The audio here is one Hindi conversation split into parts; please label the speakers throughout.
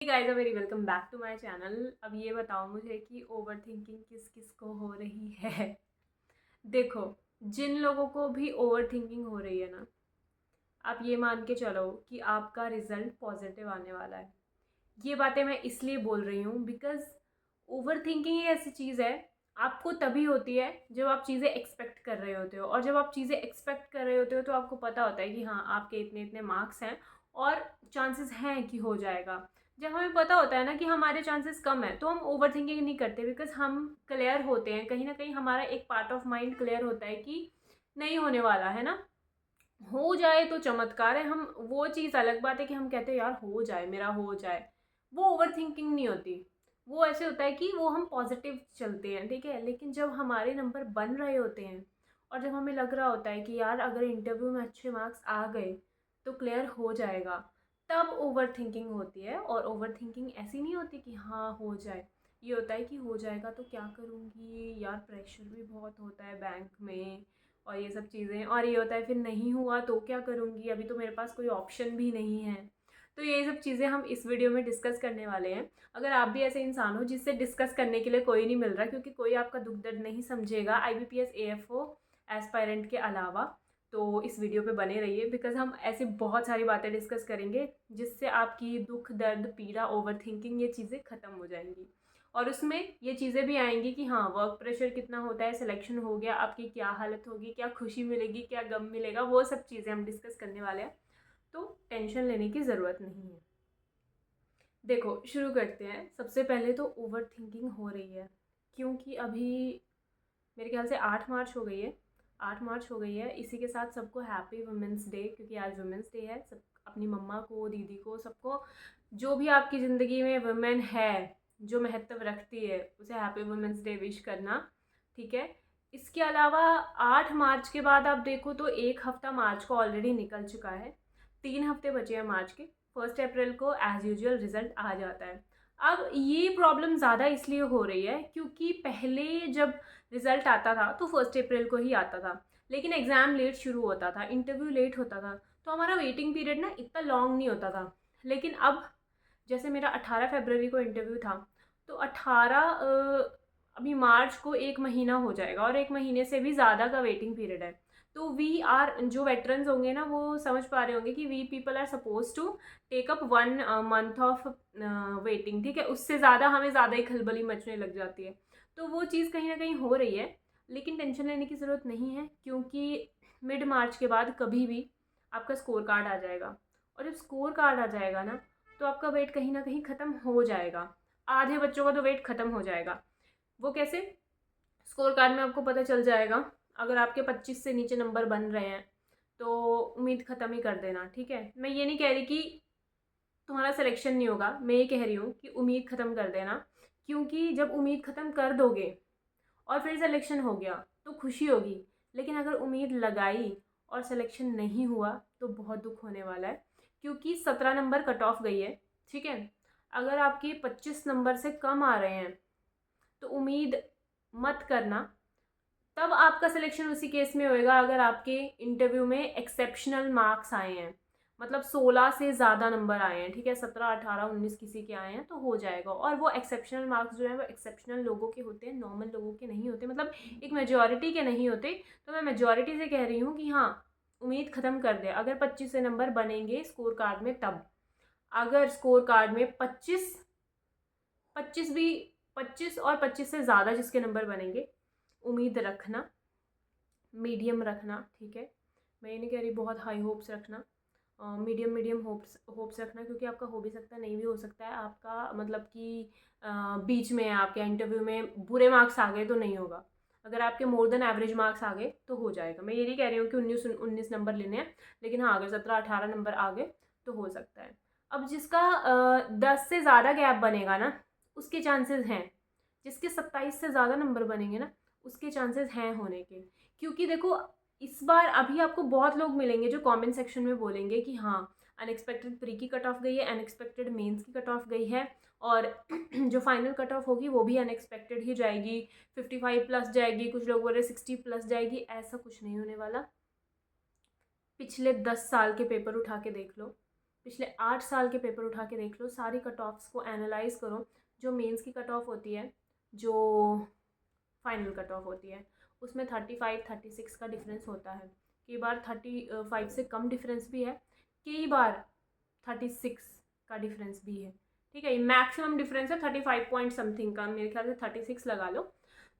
Speaker 1: Guys a very welcome back to my channel. अब ये बताओ मुझे कि ओवर थिंकिंग किस किस को हो रही है। देखो, जिन लोगों को भी ओवर थिंकिंग हो रही है ना, आप ये मान के चलो कि आपका रिजल्ट पॉजिटिव आने वाला है। ये बातें मैं इसलिए बोल रही हूँ बिकॉज ओवर थिंकिंग एक ऐसी चीज़ है, आपको तभी होती है जब आप चीज़ें एक्सपेक्ट कर रहे होते हो। और जब आप चीज़ें एक्सपेक्ट कर रहे होते हो तो आपको पता होता है कि हाँ, आपके इतने इतने मार्क्स हैं और चांसेस हैं कि हो जाएगा। जब हमें पता होता है ना कि हमारे चांसेस कम है तो हम ओवर थिंकिंग नहीं करते बिकॉज हम क्लियर होते हैं। कहीं ना कहीं हमारा एक पार्ट ऑफ माइंड क्लियर होता है कि नहीं होने वाला है ना, हो जाए तो चमत्कार है। हम वो चीज़ अलग बात है कि हम कहते हैं यार हो जाए, मेरा हो जाए। वो ओवर थिंकिंग नहीं होती। वो ऐसे होता है कि वो हम पॉजिटिव चलते हैं, ठीक है। लेकिन जब हमारे नंबर बन रहे होते हैं और जब हमें लग रहा होता है कि यार अगर इंटरव्यू में अच्छे मार्क्स आ गए तो क्लियर हो जाएगा, तब ओवर थिंकिंग होती है। और ओवर थिंकिंग ऐसी नहीं होती कि हाँ हो जाए, ये होता है कि हो जाएगा तो क्या करूँगी यार, प्रेशर भी बहुत होता है बैंक में और ये सब चीज़ें। और ये होता है फिर नहीं हुआ तो क्या करूँगी, अभी तो मेरे पास कोई ऑप्शन भी नहीं है। तो ये सब चीज़ें हम इस वीडियो में डिस्कस करने वाले हैं। अगर आप भी ऐसे इंसान हो जिससे डिस्कस करने के लिए कोई नहीं मिल रहा, क्योंकि कोई आपका दुख दर्द नहीं समझेगा IBPS AFO एस्पायरेंट के अलावा, तो इस वीडियो पे बने रहिए बिकॉज हम ऐसी बहुत सारी बातें डिस्कस करेंगे जिससे आपकी दुख दर्द पीड़ा ओवर थिंकिंग ये चीज़ें ख़त्म हो जाएंगी। और उसमें ये चीज़ें भी आएंगी कि हाँ, वर्क प्रेशर कितना होता है, सिलेक्शन हो गया, आपकी क्या हालत होगी, क्या खुशी मिलेगी, क्या गम मिलेगा, वो सब चीज़ें हम डिस्कस करने वाले हैं। तो टेंशन लेने की ज़रूरत नहीं है। देखो, शुरू करते हैं। सबसे पहले तो ओवर थिंकिंग हो रही है क्योंकि अभी मेरे ख्याल से 8 मार्च हो गई है। 8 मार्च हो गई है। इसी के साथ सबको हैप्पी वुमेंस डे, क्योंकि आज वुमेंस डे है। सब अपनी मम्मा को, दीदी को, सबको, जो भी आपकी ज़िंदगी में वुमेन है, जो महत्व रखती है, उसे हैप्पी वुमेंस डे विश करना, ठीक है। इसके अलावा 8 मार्च के बाद आप देखो तो एक हफ्ता मार्च को ऑलरेडी निकल चुका है। 3 हफ्ते बचे हैं मार्च के। 1 अप्रैल को एज़ यूजुअल रिज़ल्ट आ जाता है। अब ये प्रॉब्लम ज़्यादा इसलिए हो रही है क्योंकि पहले जब रिज़ल्ट आता था तो 1 अप्रैल को ही आता था, लेकिन एग्ज़ाम लेट शुरू होता था, इंटरव्यू लेट होता था, तो हमारा वेटिंग पीरियड ना इतना लॉन्ग नहीं होता था। लेकिन अब जैसे मेरा 18 फरवरी को इंटरव्यू था, तो 18 अभी मार्च को 1 महीना हो जाएगा और 1 महीने से भी ज़्यादा का वेटिंग पीरियड है। तो वी आर, जो वेटरन्स होंगे ना वो समझ पा रहे होंगे कि we people are suppose to take up 1 month of waiting, ठीक है। उससे ज़्यादा हमें ज़्यादा ही खलबली मचने लग जाती है। तो वो चीज़ कहीं ना कहीं हो रही है, लेकिन टेंशन लेने की ज़रूरत नहीं है क्योंकि मिड मार्च के बाद कभी भी आपका स्कोर कार्ड आ जाएगा। और जब स्कोर कार्ड आ जाएगा ना, तो आपका वेट कहीं ना कहीं ख़त्म हो जाएगा। आधे बच्चों का तो वेट ख़त्म हो जाएगा। वो कैसे? स्कोर कार्ड में आपको पता चल जाएगा। अगर आपके 25 से नीचे नंबर बन रहे हैं तो उम्मीद ख़त्म ही कर देना, ठीक है। मैं ये नहीं कह रही कि तुम्हारा सिलेक्शन नहीं होगा, मैं ये कह रही हूँ कि उम्मीद ख़त्म कर देना। क्योंकि जब उम्मीद ख़त्म कर दोगे और फिर सिलेक्शन हो गया तो खुशी होगी, लेकिन अगर उम्मीद लगाई और सिलेक्शन नहीं हुआ तो बहुत दुख होने वाला है। क्योंकि 17 नंबर कट ऑफ गई है, ठीक है। अगर आपके 25 नंबर से कम आ रहे हैं तो उम्मीद मत करना। तब आपका सिलेक्शन उसी केस में होएगा अगर आपके इंटरव्यू में एक्सेप्शनल मार्क्स आए हैं, मतलब 16 से ज़्यादा नंबर आए हैं, ठीक है। 17, 18, 19 किसी के आए हैं तो हो जाएगा। और वो एक्सेप्शनल मार्क्स जो है वो एक्सेप्शनल लोगों के होते हैं, नॉर्मल लोगों के नहीं होते, मतलब एक मेजॉरिटी के नहीं होते। तो मैं मेजॉरिटी से कह रही हूँ कि हाँ, उम्मीद ख़त्म कर दे। अगर 25 से नंबर बनेंगे स्कोर कार्ड में तब, अगर स्कोर कार्ड में 25 25 भी, 25 और 25 से ज़्यादा जिसके नंबर बनेंगे, उम्मीद रखना, मीडियम रखना, ठीक है। मैं ये नहीं कह रही बहुत हाई होप्स रखना, मीडियम मीडियम होप्स होप्स रखना, क्योंकि आपका हो भी सकता है, नहीं भी हो सकता है। आपका मतलब कि बीच में है, आपके इंटरव्यू में बुरे मार्क्स आ गए तो नहीं होगा। अगर आपके मोर देन एवरेज मार्क्स आ गए तो हो जाएगा। मैं ये नहीं कह रही हूँ कि 19 नंबर लेने हैं, लेकिन हाँ, अगर 17-18 नंबर आ गए तो हो सकता है। अब जिसका 10 से ज़्यादा गैप बनेगा ना, उसके चांसेस हैं। जिसके 27 से ज़्यादा नंबर बनेंगे ना, उसके चांसेस हैं होने के। क्योंकि देखो, इस बार अभी आपको बहुत लोग मिलेंगे जो कमेंट सेक्शन में बोलेंगे कि हाँ, अनएक्सपेक्टेड प्री की कट ऑफ गई है, अनएक्सपेक्टेड मेंस की कट ऑफ गई है, और जो फाइनल कट ऑफ होगी वो भी अनएक्सपेक्टेड ही जाएगी, 55 प्लस जाएगी, कुछ लोग बोल रहे 60 प्लस जाएगी। ऐसा कुछ नहीं होने वाला। पिछले 10 साल के पेपर उठा के देख लो, पिछले 8 साल के पेपर उठा के देख लो, सारी कट ऑफ्स को एनालाइज करो। जो मेंस की कट ऑफ होती है, जो फाइनल कट ऑफ होती है, उसमें 35-36 का डिफरेंस होता है। कई बार 35 से कम डिफरेंस भी है, कई बार 36 का डिफरेंस भी है। ठीक है, मैक्सिमम डिफरेंस है 35 पॉइंट समथिंग का, मेरे ख्याल से 36 लगा लो।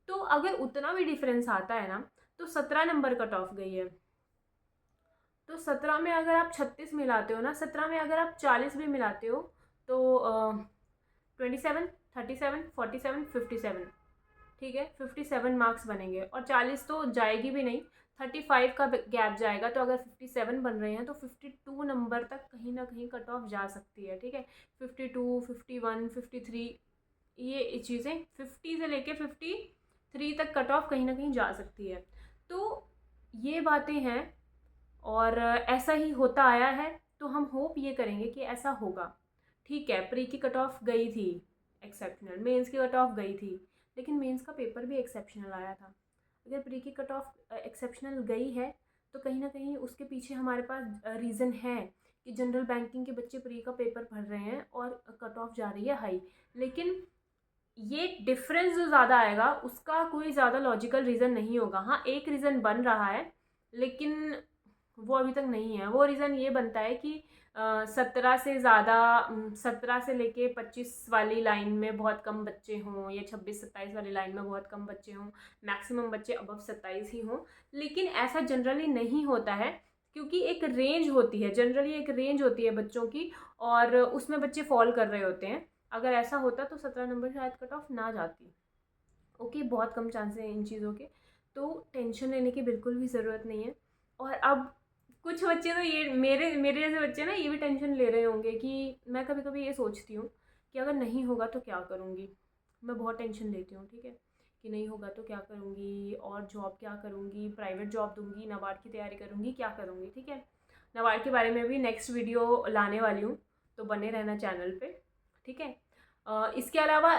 Speaker 1: तो अगर उतना भी डिफरेंस आता है ना, तो 17 नंबर कट ऑफ गई है। तो 17 में अगर आप 36 मिलाते हो ना, 17 में अगर आप 40 भी मिलाते हो, तो 27, 37, 47, 57, ठीक है, 57 मार्क्स बनेंगे। और 40 तो जाएगी भी नहीं, 35 का गैप जाएगा। तो अगर 57 बन रहे हैं तो 52 नंबर तक कहीं ना कहीं कट ऑफ जा सकती है। ठीक है, 52, 51, 53, ये चीज़ें 50 से लेके 53 तक कट ऑफ कहीं ना कहीं जा सकती है। तो ये बातें हैं, और ऐसा ही होता आया है। तो हम होप ये करेंगे कि ऐसा होगा। ठीक है, प्री की कट ऑफ गई थी एक्सेप्शनल, मेंस की कट ऑफ गई थी, लेकिन मेंस का पेपर भी एक्सेप्शनल आया था। अगर प्री की कट ऑफ एक्सेप्शनल गई है तो कहीं ना कहीं उसके पीछे हमारे पास रीज़न है कि जनरल बैंकिंग के बच्चे प्री का पेपर पढ़ रहे हैं और कट ऑफ जा रही है हाई। लेकिन ये डिफरेंस जो ज़्यादा आएगा उसका कोई ज़्यादा लॉजिकल रीज़न नहीं होगा। हाँ, एक रीज़न बन रहा है, लेकिन वो अभी तक नहीं है। वो रीज़न ये बनता है कि 17 से ज़्यादा, 17 से लेके 25 वाली लाइन में बहुत कम बच्चे हों, या 26-27 वाली लाइन में बहुत कम बच्चे हों, मैक्सिमम बच्चे अबव 27 ही हों। लेकिन ऐसा जनरली नहीं होता है, क्योंकि एक रेंज होती है, जनरली एक रेंज होती है बच्चों की, और उसमें बच्चे फॉल कर रहे होते हैं। अगर ऐसा होता तो 17 नंबर शायद कट ऑफ ना जाती। ओके, बहुत कम चांस हैं इन चीज़ों के, तो टेंशन लेने की बिल्कुल भी ज़रूरत नहीं है। और अब कुछ बच्चे तो ये मेरे मेरे जैसे बच्चे ना, ये भी टेंशन ले रहे होंगे कि मैं कभी कभी ये सोचती हूँ कि अगर नहीं होगा तो क्या करूँगी। मैं बहुत टेंशन लेती हूँ, ठीक है, कि नहीं होगा तो क्या करूँगी, और जॉब क्या करूँगी, प्राइवेट जॉब दूँगी, नाबार्ड की तैयारी करूँगी, क्या करूँगी। ठीक है, नाबार्ड के बारे में भी नेक्स्ट वीडियो लाने वाली हूँ, तो बने रहना चैनल पे। ठीक है, इसके अलावा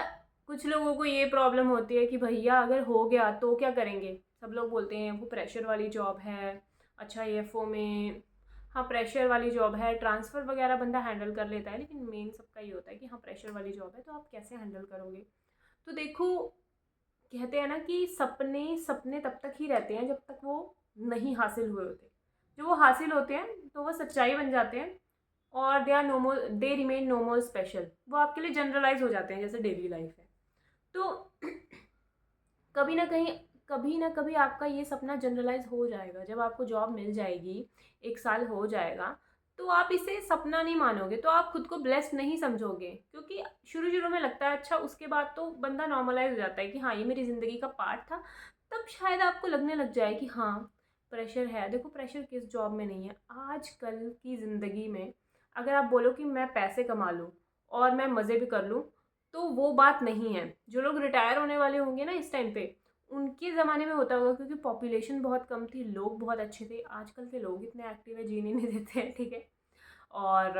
Speaker 1: कुछ लोगों को ये प्रॉब्लम होती है कि भैया अगर हो गया तो क्या करेंगे। सब लोग बोलते हैं वो प्रेशर वाली जॉब है, अच्छा एएफओ में, हाँ प्रेशर वाली जॉब है, ट्रांसफ़र वगैरह बंदा हैंडल कर लेता है, लेकिन मेन सबका ये होता है कि हाँ प्रेशर वाली जॉब है, तो आप कैसे हैंडल करोगे। तो देखो, कहते हैं ना कि सपने सपने तब तक ही रहते हैं जब तक वो नहीं हासिल हुए होते। जो वो हासिल होते हैं तो वो सच्चाई बन जाते हैं, और they remain no more special. वो आपके लिए जनरलाइज हो जाते हैं, जैसे डेली लाइफ है। तो कभी ना कहीं, कभी ना कभी आपका ये सपना जनरलाइज हो जाएगा। जब आपको जॉब मिल जाएगी, 1 साल हो जाएगा, तो आप इसे सपना नहीं मानोगे, तो आप खुद को ब्लेस्ड नहीं समझोगे, क्योंकि शुरू शुरू में लगता है अच्छा, उसके बाद तो बंदा नॉर्मलाइज हो जाता है कि हाँ ये मेरी ज़िंदगी का पार्ट था। तब शायद आपको लगने लग जाए कि हाँ प्रेशर है। देखो, प्रेशर किस जॉब में नहीं है आजकल की ज़िंदगी में। अगर आप बोलो कि मैं पैसे कमा लूँ और मैं मज़े भी कर लूँ, तो वो बात नहीं है। जो लोग रिटायर होने वाले होंगे ना इस टाइम पे, उनके ज़माने में होता होगा, क्योंकि पॉपुलेशन बहुत कम थी, लोग बहुत अच्छे थे। आजकल के लोग इतने एक्टिव है, जीने नहीं देते हैं। ठीक है, और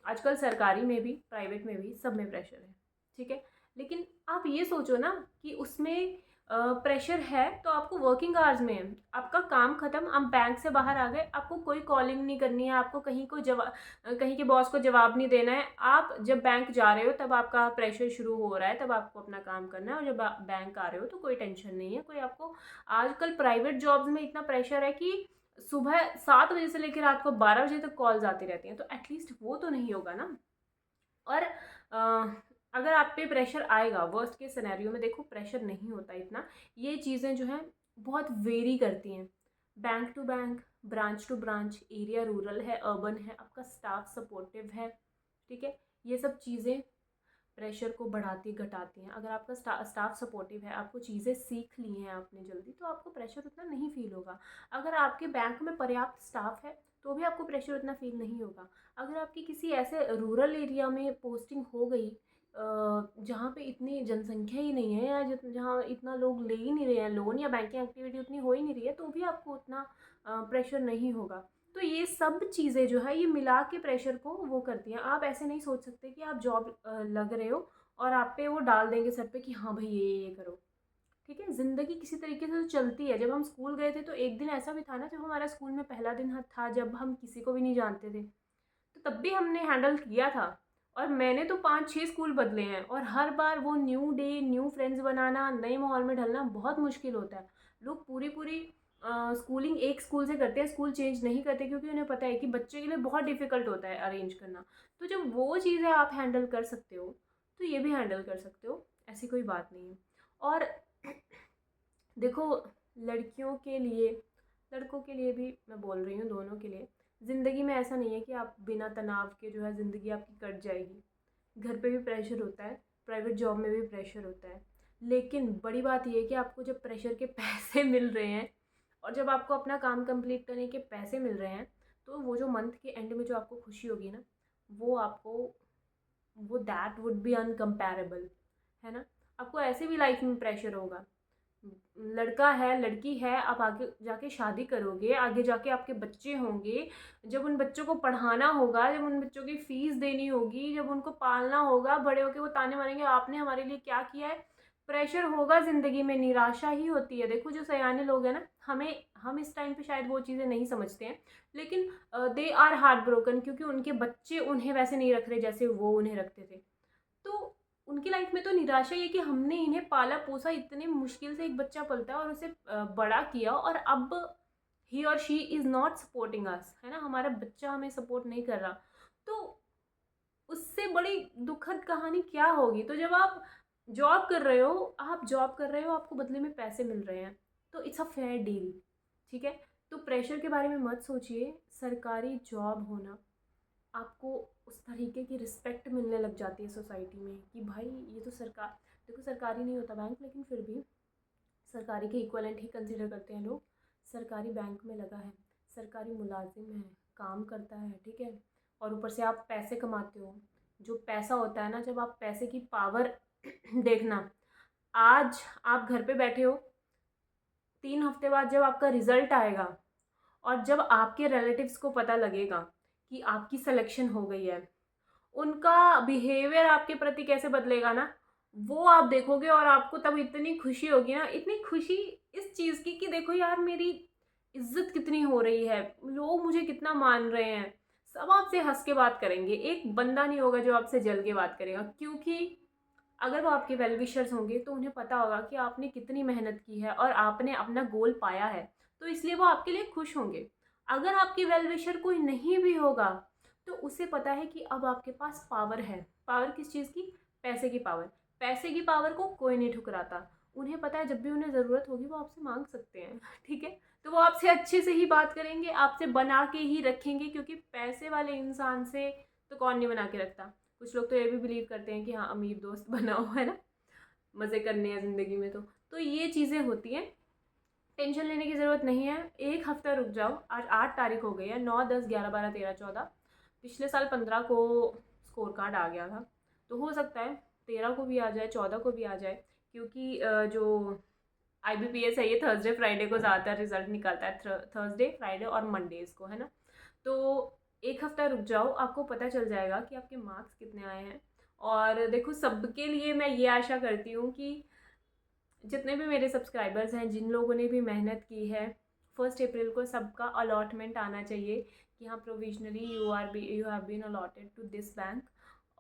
Speaker 1: आजकल सरकारी में भी, प्राइवेट में भी, सब में प्रेशर है। ठीक है, लेकिन आप ये सोचो ना कि उसमें प्रेशर है तो आपको वर्किंग आवर्स में है, आपका काम ख़त्म, आप बैंक से बाहर आ गए, आपको कोई कॉलिंग नहीं करनी है, आपको कहीं के बॉस को जवाब नहीं देना है। आप जब बैंक जा रहे हो तब आपका प्रेशर शुरू हो रहा है, तब आपको अपना काम करना है, और जब आप बैंक आ रहे हो तो कोई टेंशन नहीं है कोई आपको। आजकल प्राइवेट जॉब्स में इतना प्रेशर है कि सुबह 7 बजे से लेकर रात को 12 बजे तक कॉल्स आती रहती हैं, तो एटलीस्ट वो तो नहीं होगा ना। और अगर आप पे प्रेशर आएगा, वर्स्ट के सिनेरियो में देखो प्रेशर नहीं होता इतना। ये चीज़ें जो हैं बहुत वेरी करती हैं, bank to bank, branch to branch, area rural है, अर्बन है, आपका स्टाफ सपोर्टिव है। ठीक है, ये सब चीज़ें प्रेशर को बढ़ाती घटाती हैं। अगर आपका स्टाफ सपोर्टिव है, आपको चीज़ें सीख ली हैं आपने जल्दी, तो आपको प्रेशर उतना नहीं फील होगा। अगर आपके बैंक में पर्याप्त स्टाफ है तो भी आपको प्रेशर उतना फील नहीं होगा। अगर आपकी किसी ऐसे रूरल एरिया में पोस्टिंग हो गई जहाँ पे इतनी जनसंख्या ही नहीं है, या जहाँ इतना लोग ले ही नहीं रहे हैं लोन, या बैंकिंग एक्टिविटी उतनी हो ही नहीं रही है, तो भी आपको उतना प्रेशर नहीं होगा। तो ये सब चीज़ें जो है ये मिला के प्रेशर को वो करती हैं। आप ऐसे नहीं सोच सकते कि आप जॉब लग रहे हो और आप पे वो डाल देंगे सर पे कि हाँ भाई ये करो। ठीक है, ज़िंदगी किसी तरीके से तो चलती है। जब हम स्कूल गए थे तो एक दिन ऐसा भी था ना, जब हमारा स्कूल में पहला दिन था, जब हम किसी को भी नहीं जानते थे, तो तब भी हमने हैंडल किया था। और मैंने तो 5-6 स्कूल बदले हैं, और हर बार वो न्यू डे, न्यू फ्रेंड्स बनाना, नए माहौल में ढलना बहुत मुश्किल होता है। लोग पूरी पूरी स्कूलिंग एक स्कूल से करते हैं, स्कूल चेंज नहीं करते, क्योंकि उन्हें पता है कि बच्चे के लिए बहुत डिफ़िकल्ट होता है अरेंज करना। तो जब वो चीज़ें आप हैंडल कर सकते हो, तो ये भी हैंडल कर सकते हो, ऐसी कोई बात नहीं है। और देखो, लड़कियों के लिए, लड़कों के लिए भी मैं बोल रही हूँ, दोनों के लिए, ज़िंदगी में ऐसा नहीं है कि आप बिना तनाव के जो है ज़िंदगी आपकी कट जाएगी। घर पे भी प्रेशर होता है, प्राइवेट जॉब में भी प्रेशर होता है, लेकिन बड़ी बात ये है कि आपको जब प्रेशर के पैसे मिल रहे हैं, और जब आपको अपना काम कंप्लीट करने के पैसे मिल रहे हैं, तो वो जो मंथ के एंड में जो आपको खुशी होगी ना, वो आपको, वो दैट वुड बी अनकम्पेरेबल, है ना। आपको ऐसे भी लाइफ में प्रेशर होगा, लड़का है, लड़की है, आप आगे जाके शादी करोगे, आगे जाके आपके बच्चे होंगे, जब उन बच्चों को पढ़ाना होगा, जब उन बच्चों की फ़ीस देनी होगी, जब उनको पालना होगा, बड़े होके वो ताने मारेंगे आपने हमारे लिए क्या किया है। प्रेशर होगा ज़िंदगी में, निराशा ही होती है। देखो, जो सयाने लोग हैं ना, हम इस टाइम पे शायद वो चीज़ें नहीं समझते हैं, लेकिन दे आर हार्ट ब्रोकन, क्योंकि उनके बच्चे उन्हें वैसे नहीं रख रहे जैसे वो उन्हें रखते थे। तो उनकी लाइफ में तो निराशा ये कि हमने इन्हें पाला पोसा, इतने मुश्किल से एक बच्चा पलता है और उसे बड़ा किया, और अब ही और she is not supporting us, है ना, हमारा बच्चा हमें सपोर्ट नहीं कर रहा। तो उससे बड़ी दुखद कहानी क्या होगी। तो जब आप जॉब कर रहे हो, आपको बदले में पैसे मिल रहे हैं, तो इट्स अ फेयर डील, ठीक है। तो प्रेशर के बारे में मत सोचिए। सरकारी जॉब होना, आपको उस तरीके की रिस्पेक्ट मिलने लग जाती है सोसाइटी में कि भाई ये तो सरकार, देखो सरकारी नहीं होता बैंक, लेकिन फिर भी सरकारी के इक्वलेंट ही कंसिडर करते हैं लोग। सरकारी बैंक में लगा है, सरकारी मुलाजिम है, काम करता है, ठीक है, और ऊपर से आप पैसे कमाते हो। जो पैसा होता है ना, जब आप पैसे की पावर देखना, आज आप घर पे बैठे हो, 3 हफ्ते बाद जब आपका रिजल्ट आएगा, और जब आपके रिलेटिव्स को पता लगेगा कि आपकी सिलेक्शन हो गई है, उनका बिहेवियर आपके प्रति कैसे बदलेगा ना, वो आप देखोगे। और आपको तब इतनी खुशी होगी ना, इतनी खुशी इस चीज़ की कि देखो यार, मेरी इज्जत कितनी हो रही है, लोग मुझे कितना मान रहे हैं, सब आपसे हंस के बात करेंगे। एक बंदा नहीं होगा जो आपसे जल के बात करेगा, क्योंकि अगर वो आपके वेल विशर्स होंगे तो उन्हें पता होगा कि आपने कितनी मेहनत की है और आपने अपना गोल पाया है, तो इसलिए वो आपके लिए खुश होंगे। अगर आपकी वेल विशर कोई नहीं भी होगा, तो उसे पता है कि अब आपके पास पावर है। पावर किस चीज़ की? पैसे की पावर। पैसे की पावर को कोई नहीं ठुकराता। उन्हें पता है जब भी उन्हें ज़रूरत होगी वो आपसे मांग सकते हैं ठीक है। तो वो आपसे अच्छे से ही बात करेंगे, आपसे बना के ही रखेंगे, क्योंकि पैसे वाले इंसान से तो कौन नहीं बना के रखता। कुछ लोग तो ये भी बिलीव करते हैं कि हाँ, अमीर दोस्त बनाओ, है ना, मज़े करने हैं ज़िंदगी में। तो ये चीज़ें होती हैं, टेंशन लेने की ज़रूरत नहीं है। एक हफ्ता रुक जाओ। आज 8 तारीख हो गई है, 9, 10, 11, 12, 13, 14, पिछले साल 15 को स्कोर कार्ड आ गया था, तो हो सकता है 13 को भी आ जाए, 14 को भी आ जाए, क्योंकि जो IBPS है ये थर्सडे फ्राइडे को ज़्यादातर रिजल्ट निकलता है, थर्सडे फ्राइडे और मंडेज़ को, है ना। तो एक हफ्ता रुक जाओ, आपको पता चल जाएगा कि आपके मार्क्स कितने आए हैं। और देखो, सबके लिए मैं ये आशा करती हूँ कि जितने भी मेरे सब्सक्राइबर्स हैं, जिन लोगों ने भी मेहनत की है, 1 अप्रैल को सबका अलॉटमेंट आना चाहिए कि हाँ, provisionally you have been allotted to this bank.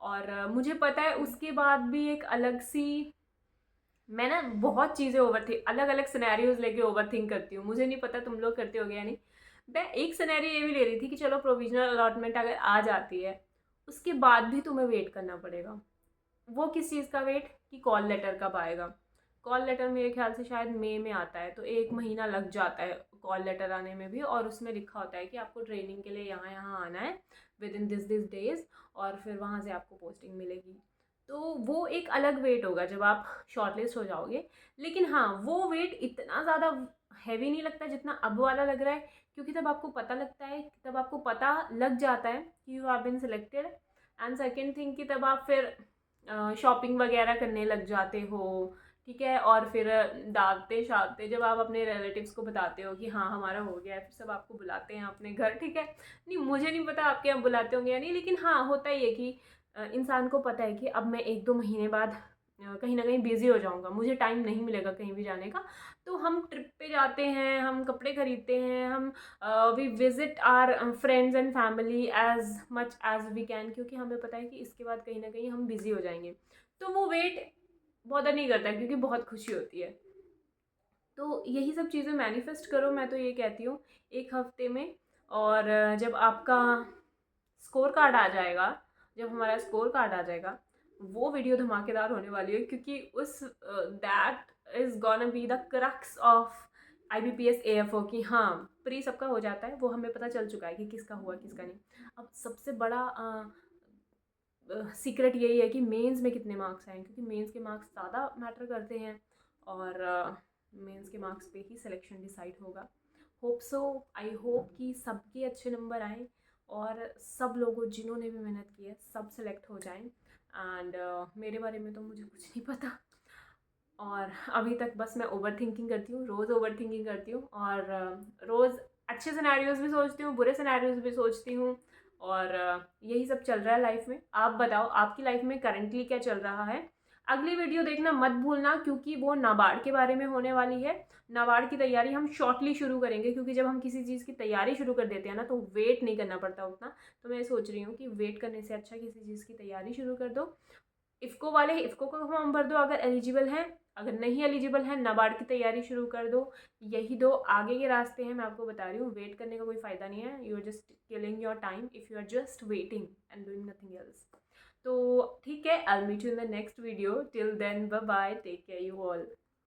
Speaker 1: और मुझे पता है उसके बाद भी एक अलग सी, मैं ना बहुत चीज़ें अलग अलग सिनेरियोज लेके ओवर थिंक करती हूँ। मुझे नहीं पता तुम लोग करते हो या नहीं। मैं एक सिनेरियो ये भी ले रही थी कि चलो प्रोविजनल अलॉटमेंट अगर आ जाती है, उसके बाद भी तुम्हें वेट करना पड़ेगा। वो किस चीज़ का वेट? कि कॉल लेटर कब आएगा। कॉल लेटर मेरे ख्याल से शायद मई में आता है, तो 1 महीना लग जाता है कॉल लेटर आने में भी। और उसमें लिखा होता है कि आपको ट्रेनिंग के लिए यहाँ यहाँ आना है विद इन दिस डेज, और फिर वहाँ से आपको पोस्टिंग मिलेगी। तो वो एक अलग वेट होगा जब आप शॉर्टलिस्ट हो जाओगे। लेकिन हाँ, वो वेट इतना ज़्यादा हैवी नहीं लगता जितना अब वाला लग रहा है, क्योंकि तब आपको पता लगता है, तब आपको पता लग जाता है कि you have been selected. And second thing कि तब आप फिर शॉपिंग वगैरह करने लग जाते हो, ठीक है। और फिर दावते शावते जब आप अपने रिलेटिव्स को बताते हो कि हाँ हमारा हो गया है, फिर सब आपको बुलाते हैं अपने घर, ठीक है। नहीं, मुझे नहीं पता आपके यहाँ बुलाते होंगे या नहीं, लेकिन हाँ, होता ही है कि इंसान को पता है कि अब मैं 1-2 महीने बाद कहीं ना कहीं बिजी हो जाऊंगा, मुझे टाइम नहीं मिलेगा कहीं भी जाने का। तो हम ट्रिप पे जाते हैं, हम कपड़े खरीदते हैं, हम we visit our friends and family as much as we can, क्योंकि हमें पता है कि इसके बाद कहीं ना कहीं हम बिजी हो जाएंगे। तो वो वेट बॉदर नहीं करता है, क्योंकि बहुत खुशी होती है। तो यही सब चीज़ें मैनिफेस्ट करो, मैं तो ये कहती हूँ, एक हफ्ते में। और जब आपका स्कोर कार्ड आ जाएगा, जब हमारा स्कोर कार्ड आ जाएगा, वो वीडियो धमाकेदार होने वाली है, क्योंकि उस that is gonna be the crux of IBPS AFO की। हाँ, प्री सबका हो जाता है, वो हमें पता चल चुका है कि किसका हुआ किसका नहीं। अब सबसे बड़ा सीक्रेट यही है कि मेंस में कितने मार्क्स आए, क्योंकि मेंस के मार्क्स ज़्यादा मैटर करते हैं, और मेंस के मार्क्स पे ही सिलेक्शन डिसाइड होगा। होप सो, आई होप कि सबके अच्छे नंबर आए, और सब लोगों जिन्होंने भी मेहनत की है सब सेलेक्ट हो जाएं। एंड मेरे बारे में तो मुझे कुछ नहीं पता, और अभी तक बस मैं ओवर थिंकिंग करती हूँ, रोज़ ओवर थिंकिंग करती हूँ, और रोज़ अच्छे सिनेरियोज़ भी सोचती हूँ, बुरे सिनेरियोज़ भी सोचती हूँ, और यही सब चल रहा है लाइफ में। आप बताओ, आपकी लाइफ में करंटली क्या चल रहा है? अगली वीडियो देखना मत भूलना, क्योंकि वो नाबार्ड के बारे में होने वाली है। नाबार्ड की तैयारी हम शॉर्टली शुरू करेंगे, क्योंकि जब हम किसी चीज़ की तैयारी शुरू कर देते हैं ना, तो वेट नहीं करना पड़ता उतना। तो मैं सोच रही हूँ कि वेट करने से अच्छा किसी चीज़ की तैयारी शुरू कर दो। इफ़को वाले इफ़को का फॉर्म भर दो अगर एलिजिबल हैं, अगर नहीं एलिजिबल है नाबार्ड की तैयारी शुरू कर दो। यही दो आगे के रास्ते हैं, मैं आपको बता रही हूँ। वेट करने का कोई फ़ायदा नहीं है, you are just killing your time if you are just waiting and doing nothing else. तो ठीक है, I will meet you in the next video. Till then, bye bye, take care you all.